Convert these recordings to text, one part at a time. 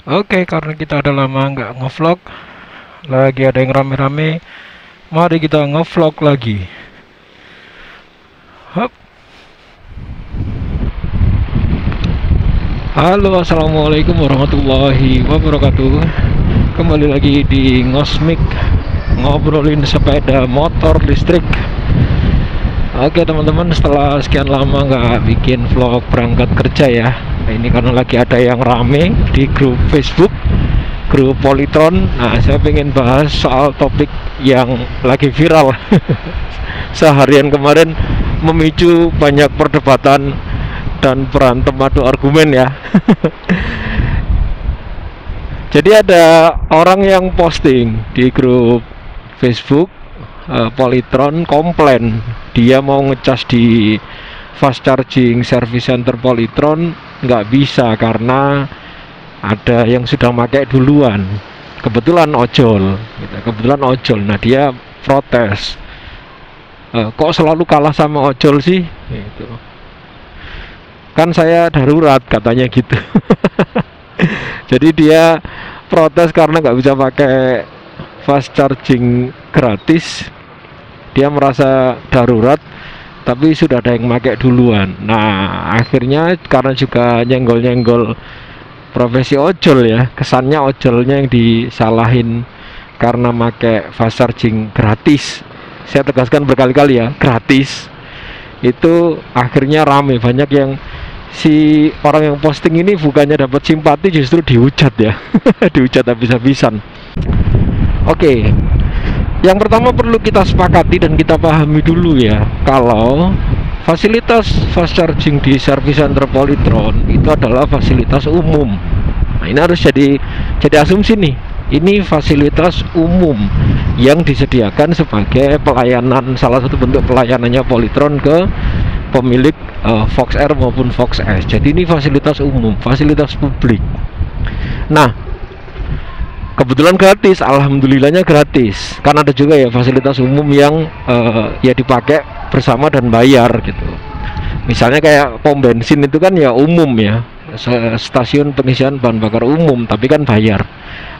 Oke, karena kita udah lama nggak ngevlog, lagi ada yang rame-rame, mari kita ngevlog lagi. Hop. Halo, assalamualaikum warahmatullahi wabarakatuh. Kembali lagi di Ngosmik, ngobrolin sepeda motor listrik. Oke teman-teman, setelah sekian lama nggak bikin vlog berangkat kerja ya, ini karena lagi ada yang rame di grup Facebook, grup Polytron. Nah, saya pengen bahas soal topik yang lagi viral seharian kemarin, memicu banyak perdebatan dan berantem adu argumen ya. Jadi ada orang yang posting di grup Facebook Polytron, komplain dia mau ngecas di fast charging service center Polytron nggak bisa karena ada yang sudah pakai duluan, kebetulan ojol gitu. Nah dia protes, kok selalu kalah sama ojol sih gitu. Kan saya darurat katanya gitu. Jadi dia protes karena nggak bisa pakai fast charging gratis. Dia merasa darurat, tapi sudah ada yang pakai duluan. Nah, akhirnya karena juga nyenggol-nyenggol profesi ojol ya, kesannya ojolnya yang disalahin karena pakai fast charging gratis. Saya tegaskan berkali-kali ya, gratis. Itu akhirnya rame, banyak yang si orang yang posting ini bukannya dapat simpati, justru dihujat ya. Dihujat habis-habisan. Oke, yang pertama perlu kita sepakati dan kita pahami dulu ya, kalau fasilitas fast charging di service center Polytron itu adalah fasilitas umum. Nah, ini harus jadi asumsi nih. Ini fasilitas umum yang disediakan sebagai pelayanan, salah satu bentuk pelayanannya Polytron ke pemilik Fox R maupun Fox S. Jadi ini fasilitas umum, fasilitas publik. Nah, kebetulan gratis, alhamdulillahnya gratis. Kan ada juga ya fasilitas umum yang ya dipakai bersama dan bayar gitu. Misalnya kayak pom bensin itu kan ya umum ya, stasiun pengisian bahan bakar umum, tapi kan bayar.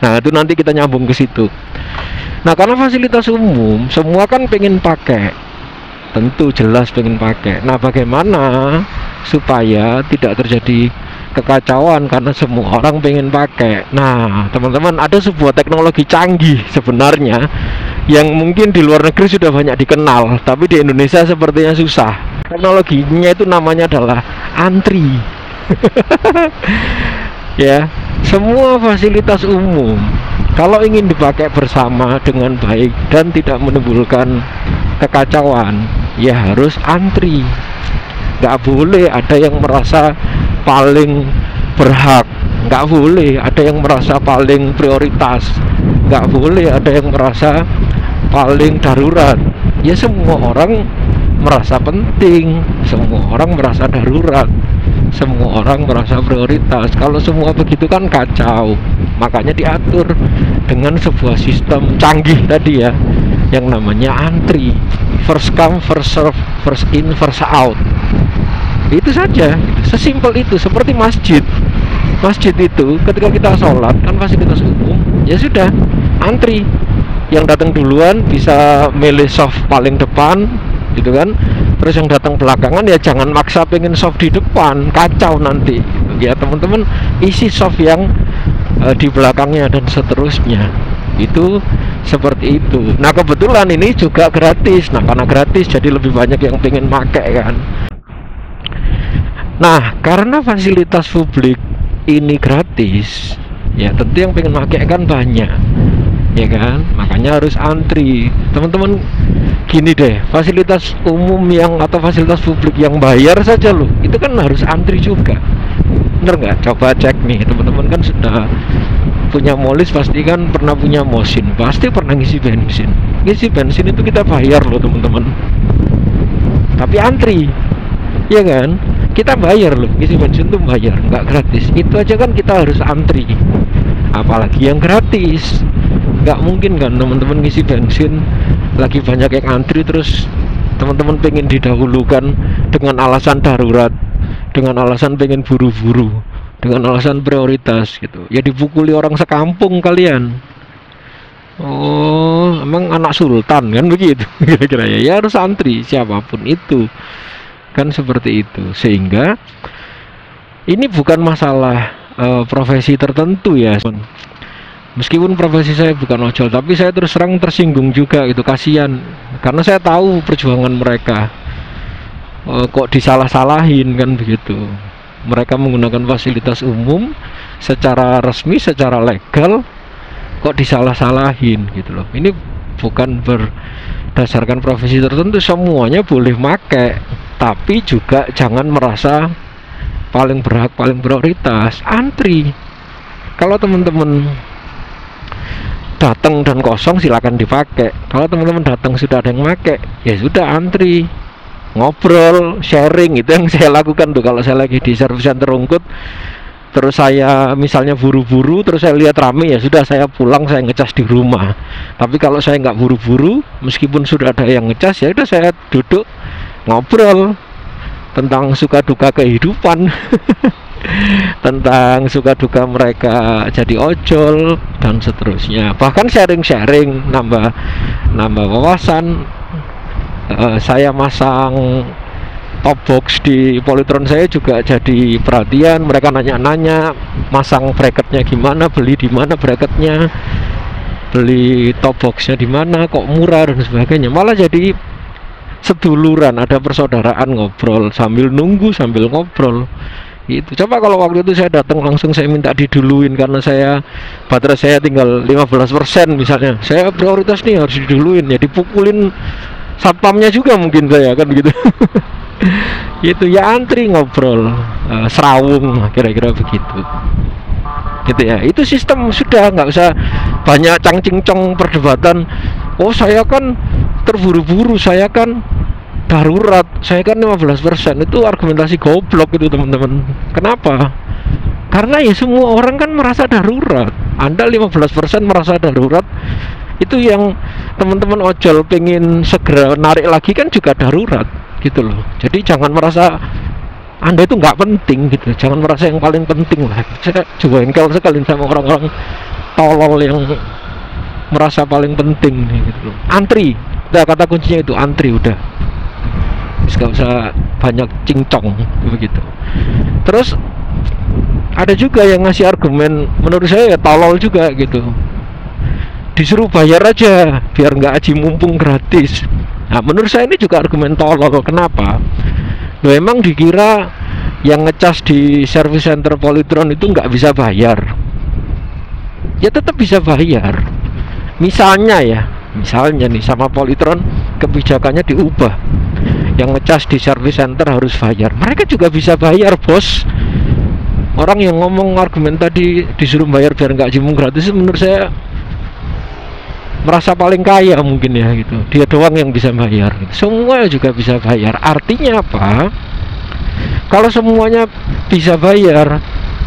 Nah itu nanti kita nyambung ke situ. Nah karena fasilitas umum, semua kan pengen pakai, tentu jelas pengen pakai. Nah bagaimana supaya tidak terjadi kekacauan karena semua orang pengen pakai? Nah teman-teman, ada sebuah teknologi canggih sebenarnya yang mungkin di luar negeri sudah banyak dikenal, tapi di Indonesia sepertinya susah. Teknologinya itu namanya adalah antri. Ya, semua fasilitas umum kalau ingin dipakai bersama dengan baik dan tidak menimbulkan kekacauan, ya harus antri. Nggak boleh ada yang merasa paling berhak, nggak boleh ada yang merasa paling prioritas, nggak boleh ada yang merasa paling darurat. Ya semua orang merasa penting, semua orang merasa darurat, semua orang merasa prioritas. Kalau semua begitu kan kacau. Makanya diatur dengan sebuah sistem canggih tadi ya, yang namanya antri, first come first serve, first in first out. Itu saja, sesimpel itu. Seperti masjid itu ketika kita sholat kan fasilitas umum, ya sudah antri, yang datang duluan bisa milih soft paling depan gitu kan. Terus yang datang belakangan ya jangan maksa pengen soft di depan, kacau nanti ya teman-teman. Isi soft yang di belakangnya dan seterusnya, itu seperti itu. Nah kebetulan ini juga gratis. Nah karena gratis jadi lebih banyak yang pengen pakai kan. Nah karena fasilitas publik ini gratis, ya tentu yang pengen pakai kan banyak, ya kan. Makanya harus antri teman-teman. Gini deh, fasilitas umum yang atau fasilitas publik yang bayar saja loh, itu kan harus antri juga, bener nggak? Coba cek nih teman-teman, kan sudah punya molis, pasti kan pernah punya mosin, pasti pernah ngisi bensin. Ngisi bensin itu kita bayar loh teman-teman, tapi antri, ya kan? Kita bayar loh, ngisi bensin tuh bayar, nggak gratis. Itu aja kan kita harus antri, apalagi yang gratis. Nggak mungkin kan teman-teman ngisi bensin lagi banyak yang antri, terus teman-teman pengen didahulukan dengan alasan darurat, dengan alasan pengen buru-buru. dengan alasan prioritas gitu. Ya dipukuli orang sekampung kalian. Oh, emang anak sultan kan begitu kira-kira ya. Ya harus antri siapapun itu. Kan seperti itu. Sehingga ini bukan masalah profesi tertentu ya. Meskipun profesi saya bukan ojol, tapi saya terus terang tersinggung juga gitu, kasihan. Karena saya tahu perjuangan mereka. Kok disalah-salahin kan begitu. Mereka menggunakan fasilitas umum secara resmi, secara legal, kok disalah-salahin gitu loh. Ini bukan berdasarkan profesi tertentu, semuanya boleh make, tapi juga jangan merasa paling berhak, paling prioritas. Antri. Kalau teman-teman datang dan kosong silakan dipakai. Kalau teman-teman datang sudah ada yang make, ya sudah antri, ngobrol, sharing. Itu yang saya lakukan tuh kalau saya lagi di service center Rungkut. Terus saya misalnya buru-buru, terus saya lihat rame, ya sudah saya pulang, saya ngecas di rumah. Tapi kalau saya nggak buru-buru, meskipun sudah ada yang ngecas, ya udah saya duduk ngobrol tentang suka duka kehidupan, tentang suka duka mereka jadi ojol dan seterusnya. Bahkan sharing-sharing, nambah wawasan. Saya masang top box di Polytron saya juga jadi perhatian. Mereka nanya-nanya masang bracketnya gimana, beli di mana bracketnya, beli top boxnya di mana, kok murah dan sebagainya. Malah jadi seduluran, ada persaudaraan, ngobrol sambil nunggu sambil ngobrol itu. Coba kalau waktu itu saya datang langsung saya minta diduluin karena baterai saya tinggal 15% misalnya, saya prioritas nih harus diduluin, ya dipukulin satpamnya juga mungkin saya kan gitu. Itu ya antri ngobrol, serawung kira-kira begitu gitu ya. Itu sistem, sudah nggak usah banyak cang-cincong perdebatan. Oh saya kan terburu-buru, saya kan darurat, saya kan 15%. Itu argumentasi goblok itu teman-teman. Kenapa? Karena ya semua orang kan merasa darurat. Anda 15% merasa darurat, itu yang teman-teman ojol pengen segera narik lagi kan juga darurat gitu loh. Jadi jangan merasa Anda itu nggak penting gitu, jangan merasa yang paling penting lah. Saya juga engkel sekali sama orang-orang tolol yang merasa paling penting gitu loh. Antri, udah kata kuncinya itu antri, udah nggak usah banyak cincong begitu. Terus ada juga yang ngasih argumen menurut saya ya tolol juga gitu, disuruh bayar aja biar nggak aji mumpung gratis. Nah menurut saya ini juga argumen tolol. Kenapa? Loh emang dikira yang ngecas di service center Polytron itu nggak bisa bayar? Ya tetap bisa bayar. Misalnya nih sama Polytron kebijakannya diubah, yang ngecas di service center harus bayar, mereka juga bisa bayar bos. Orang yang ngomong argumen tadi disuruh bayar biar nggak aji mumpung gratis, menurut saya merasa paling kaya mungkin ya gitu, dia doang yang bisa bayar gitu. Semua juga bisa bayar. Artinya apa? Kalau semuanya bisa bayar,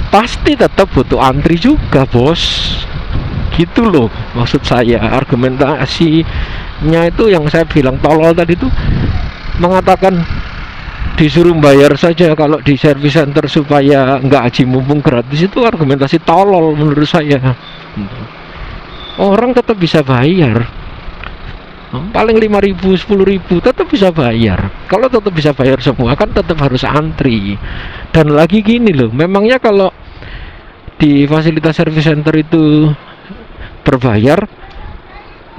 pasti tetap butuh antri juga bos, gitu loh maksud saya. Argumentasinya itu yang saya bilang tolol tadi itu, mengatakan disuruh bayar saja kalau di service center supaya nggak aji mumpung gratis, itu argumentasi tolol menurut saya. Orang tetap bisa bayar, paling 5.000, 10.000 tetap bisa bayar. Kalau tetap bisa bayar semua kan tetap harus antri. Dan lagi gini loh, memangnya kalau di fasilitas service center itu berbayar,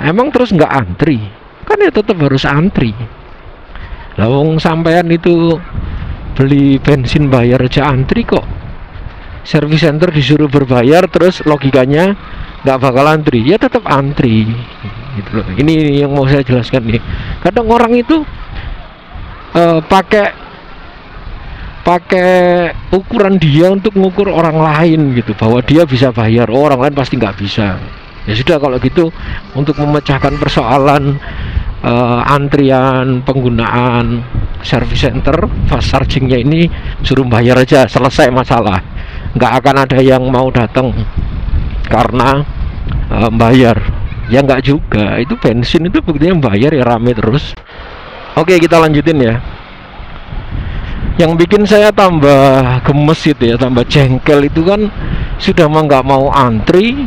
emang terus nggak antri? Kan ya tetap harus antri. Lawang sampean itu beli bensin bayar aja antri kok. Service center disuruh berbayar, terus logikanya nggak bakal antri, ya tetap antri gitu loh. Ini yang mau saya jelaskan nih. Kadang orang itu pakai ukuran dia untuk mengukur orang lain gitu, bahwa dia bisa bayar, oh, orang lain pasti nggak bisa. Ya sudah kalau gitu, untuk memecahkan persoalan antrian penggunaan service center fast chargingnya ini, suruh bayar aja, selesai masalah. Nggak akan ada yang mau datang karena bayar. Ya nggak juga, itu bensin itu buktinya bayar ya rame terus. Oke, kita lanjutin ya. Yang bikin saya tambah gemes itu ya, tambah jengkel itu kan, sudah mah nggak mau antri,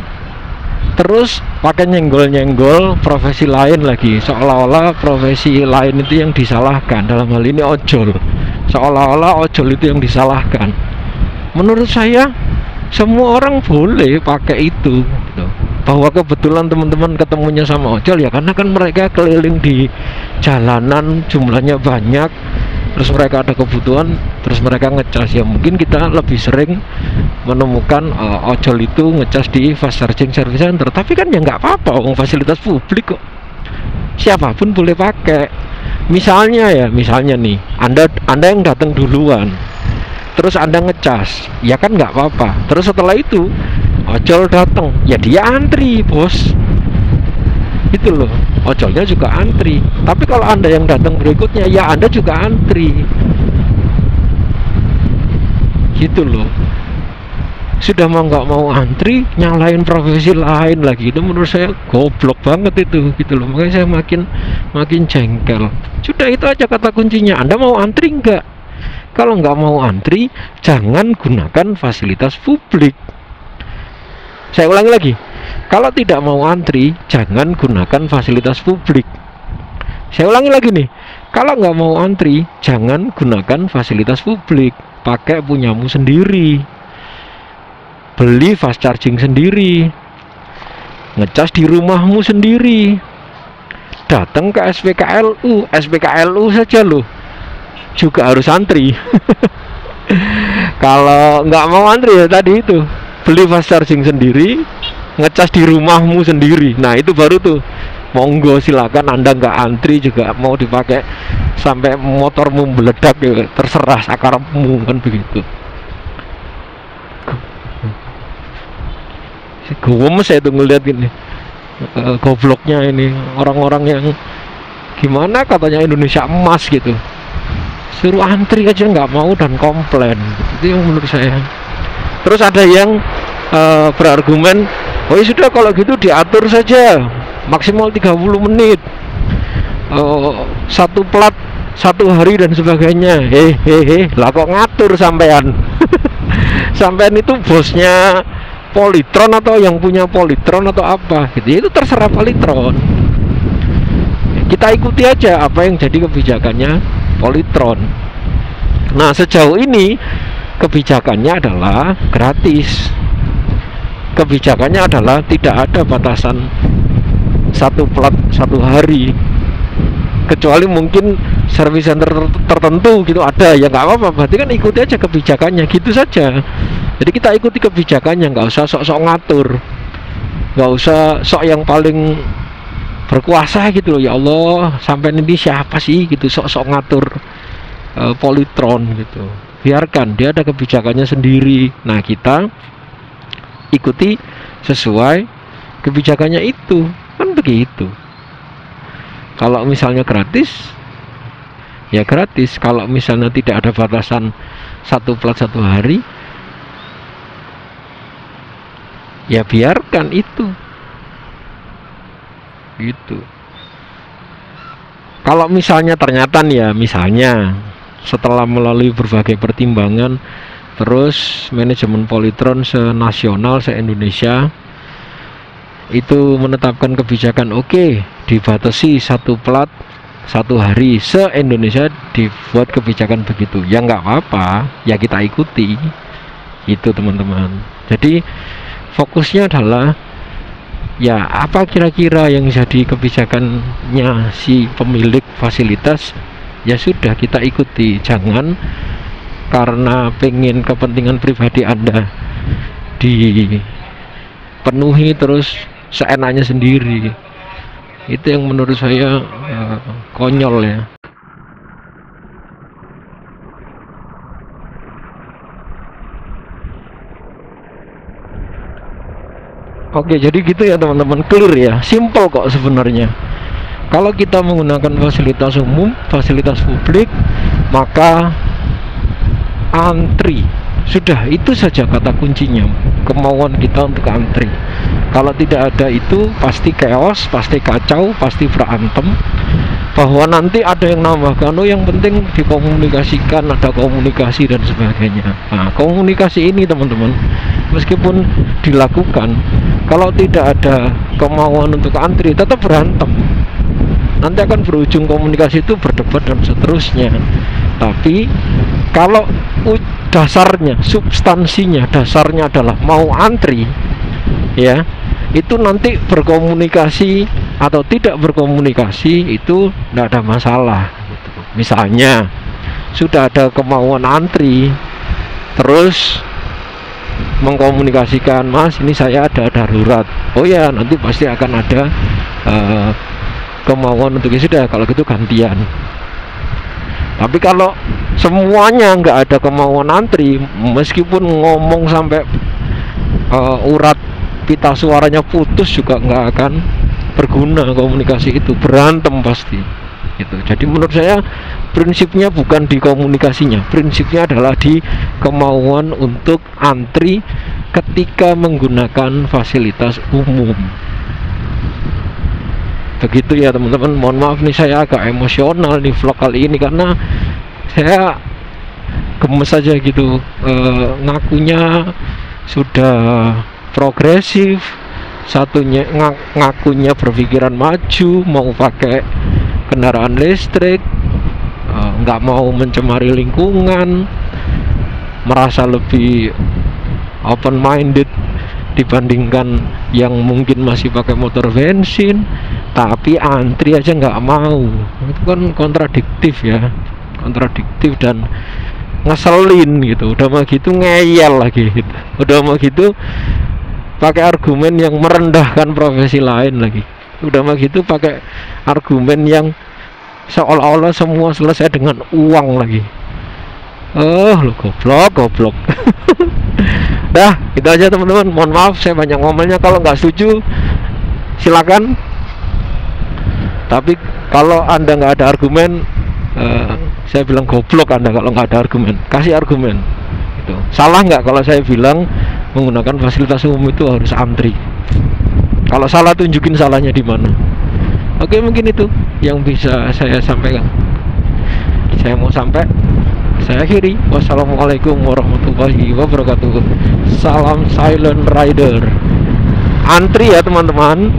terus pakai nyenggol-nyenggol profesi lain lagi, seolah-olah profesi lain itu yang disalahkan. Dalam hal ini ojol, seolah-olah ojol itu yang disalahkan. Menurut saya semua orang boleh pakai itu gitu. Bahwa kebetulan teman-teman ketemunya sama ojol ya karena kan mereka keliling di jalanan, jumlahnya banyak, terus mereka ada kebutuhan, terus mereka ngecas. Ya mungkin kita lebih sering menemukan ojol itu ngecas di fast charging service center, tapi kan ya nggak apa-apa, fasilitas publik kok, siapapun boleh pakai. Misalnya nih, anda yang datang duluan, terus anda ngecas, ya kan nggak apa-apa. Terus setelah itu ojol datang, ya dia antri bos, itu loh, ojolnya juga antri. Tapi kalau anda yang datang berikutnya, ya anda juga antri, gitu loh. Sudah mau nggak mau antri, nyalain profesi lain lagi, itu menurut saya goblok banget itu, gitu loh. Makanya saya makin jengkel. Sudah, itu aja kata kuncinya. Anda mau antri nggak? Kalau nggak mau antri, jangan gunakan fasilitas publik. Saya ulangi lagi, kalau tidak mau antri, jangan gunakan fasilitas publik. Saya ulangi lagi nih, kalau nggak mau antri, jangan gunakan fasilitas publik. Pakai punyamu sendiri, beli fast charging sendiri, ngecas di rumahmu sendiri, datang ke SPKLU saja loh, juga harus antri. Kalau nggak mau antri ya tadi itu, beli fast charging sendiri, ngecas di rumahmu sendiri. Nah itu baru tuh, monggo silakan, Anda nggak antri juga, mau dipakai sampai motormu meledak ya terserah, sakarepmu, kan begitu. Gue saya tuh ngeliat ini gobloknya ini orang-orang yang gimana katanya Indonesia emas gitu, suruh antri aja nggak mau dan komplain. Itu yang menurut saya. Terus ada yang berargumen, oh ya sudah kalau gitu diatur saja maksimal 30 menit, satu plat 1 hari dan sebagainya. Lah kok ngatur sampean? Sampean itu bosnya Polytron atau yang punya Polytron atau apa gitu, itu terserah Polytron. Kita ikuti aja apa yang jadi kebijakannya Polytron. Nah sejauh ini kebijakannya adalah gratis, kebijakannya adalah tidak ada batasan satu plat 1 hari, kecuali mungkin service center tertentu gitu ada, ya nggak apa-apa, berarti kan ikuti aja kebijakannya, gitu saja. Jadi kita ikuti kebijakannya, nggak usah sok-sok ngatur, nggak usah sok yang paling berkuasa gitu loh. Ya Allah, sampai ini siapa sih gitu sok-sok ngatur Polytron gitu. Biarkan dia ada kebijakannya sendiri. Nah kita ikuti sesuai kebijakannya itu, kan begitu. Kalau misalnya gratis ya gratis, kalau misalnya tidak ada batasan satu plat 1 hari ya biarkan itu gitu. Kalau misalnya ternyata nih ya, misalnya setelah melalui berbagai pertimbangan, terus manajemen Polytron senasional se-Indonesia itu menetapkan kebijakan, oke, dibatasi 1 plat 1 hari se-Indonesia, dibuat kebijakan begitu, ya nggak apa-apa, ya kita ikuti itu teman-teman. Jadi fokusnya adalah ya apa kira-kira yang jadi kebijakannya si pemilik fasilitas, ya sudah kita ikuti. Jangan karena pengen kepentingan pribadi Anda dipenuhi terus seenaknya sendiri. Itu yang menurut saya konyol ya. Oke, jadi gitu ya teman-teman, clear ya, simple kok sebenarnya. Kalau kita menggunakan fasilitas umum, fasilitas publik, maka antri. Sudah, itu saja kata kuncinya, kemauan kita untuk antri. Kalau tidak ada itu pasti chaos, pasti kacau, pasti berantem. Bahwa nanti ada yang nambahkan, oh yang penting dikomunikasikan, ada komunikasi dan sebagainya. Nah, komunikasi ini teman-teman, meskipun dilakukan, kalau tidak ada kemauan untuk antri, tetap berantem. Nanti akan berujung komunikasi itu berdebat dan seterusnya. Tapi kalau dasarnya, substansinya, dasarnya adalah mau antri, ya, itu nanti berkomunikasi atau tidak berkomunikasi itu tidak ada masalah gitu. Misalnya sudah ada kemauan antri, terus mengkomunikasikan, mas ini saya ada darurat, oh ya nanti pasti akan ada kemauan untuk itu, sudah kalau gitu gantian. Tapi kalau semuanya nggak ada kemauan antri, meskipun ngomong sampai urat pita suaranya putus juga nggak akan berguna komunikasi itu, berantem pasti gitu. Jadi menurut saya prinsipnya bukan di komunikasinya, prinsipnya adalah di kemauan untuk antri ketika menggunakan fasilitas umum. Begitu ya teman-teman. Mohon maaf nih saya agak emosional nih vlog kali ini karena saya gemes aja gitu. Ngakunya sudah progresif, satunya ngakunya berpikiran maju, mau pakai kendaraan listrik, nggak mau mencemari lingkungan, merasa lebih open minded dibandingkan yang mungkin masih pakai motor bensin, tapi antri aja nggak mau. Itu kan kontradiktif ya, kontradiktif dan ngeselin gitu. Udah mau gitu ngeyel lagi gitu. Udah mau gitu pakai argumen yang merendahkan profesi lain lagi. Udah mah gitu pakai argumen yang seolah-olah semua selesai dengan uang lagi. Lo goblok. Dah, itu aja teman-teman. Mohon maaf saya banyak ngomongnya. Kalau nggak setuju silakan. Tapi kalau Anda nggak ada argumen, saya bilang goblok Anda kalau nggak ada argumen. Kasih argumen. Gitu. Salah nggak kalau saya bilang menggunakan fasilitas umum itu harus antri? Kalau salah tunjukin salahnya di mana. Oke, mungkin itu yang bisa saya sampaikan. Saya mau sampai, saya akhiri. Wassalamualaikum warahmatullahi wabarakatuh. Salam silent rider. Antri ya teman-teman.